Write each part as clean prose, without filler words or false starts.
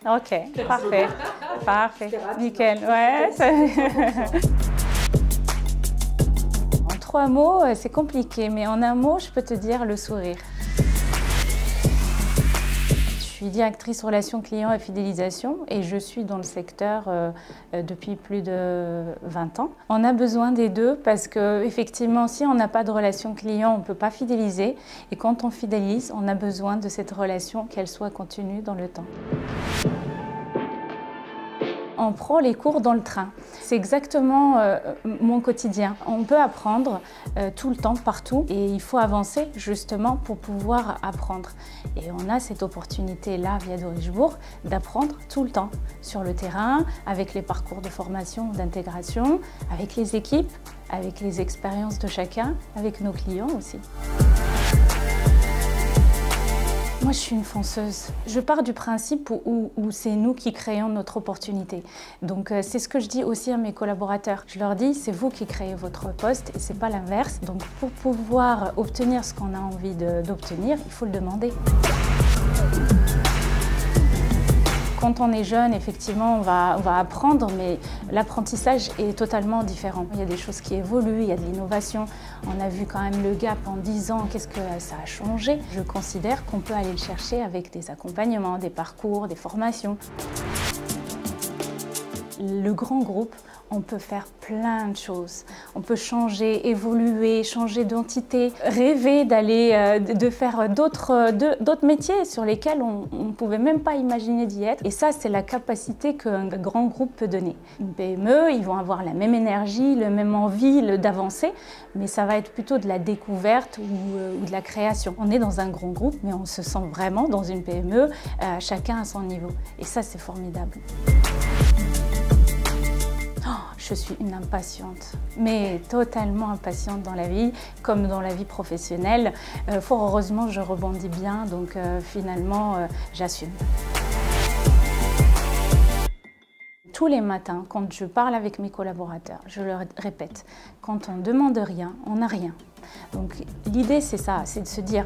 Ok, parfait. Parfait, nickel. Ouais. En 3 mots, c'est compliqué, mais en un mot, je peux te dire le sourire. Je suis directrice relations clients et fidélisation et je suis dans le secteur depuis plus de 20 ans. On a besoin des deux parce qu'effectivement, si on n'a pas de relation client, on ne peut pas fidéliser. Et quand on fidélise, on a besoin de cette relation, qu'elle soit continue dans le temps. On prend les cours dans le train. C'est exactement mon quotidien. On peut apprendre tout le temps, partout, et il faut avancer justement pour pouvoir apprendre. Et on a cette opportunité-là, via de Richebourg, d'apprendre tout le temps, sur le terrain, avec les parcours de formation, d'intégration, avec les équipes, avec les expériences de chacun, avec nos clients aussi. Moi, je suis une fonceuse. Je pars du principe où c'est nous qui créons notre opportunité. Donc, c'est ce que je dis aussi à mes collaborateurs. Je leur dis, c'est vous qui créez votre poste et c'est pas l'inverse. Donc, pour pouvoir obtenir ce qu'on a envie d'obtenir, il faut le demander. Quand on est jeune, effectivement, on va apprendre, mais l'apprentissage est totalement différent. Il y a des choses qui évoluent, il y a de l'innovation. On a vu quand même le gap en 10 ans, qu'est-ce que ça a changé? Je considère qu'on peut aller le chercher avec des accompagnements, des parcours, des formations. Le grand groupe, on peut faire plein de choses. On peut changer, évoluer, changer d'entité, rêver d'aller, de faire d'autres métiers sur lesquels on ne pouvait même pas imaginer d'y être. Et ça, c'est la capacité qu'un grand groupe peut donner. Une PME, ils vont avoir la même énergie, la même envie d'avancer, mais ça va être plutôt de la découverte ou de la création. On est dans un grand groupe, mais on se sent vraiment dans une PME, chacun à son niveau. Et ça, c'est formidable. Je suis une impatiente, mais totalement impatiente dans la vie, comme dans la vie professionnelle. Fort heureusement, je rebondis bien, donc finalement, j'assume. Tous les matins, quand je parle avec mes collaborateurs, je leur répète, quand on ne demande rien, on n'a rien. Donc l'idée, c'est ça, c'est de se dire,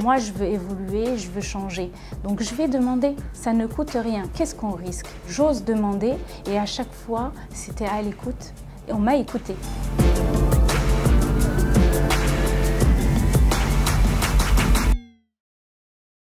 moi je veux évoluer, je veux changer. Donc je vais demander, ça ne coûte rien. Qu'est-ce qu'on risque? J'ose demander et à chaque fois, c'était à l'écoute et on m'a écouté.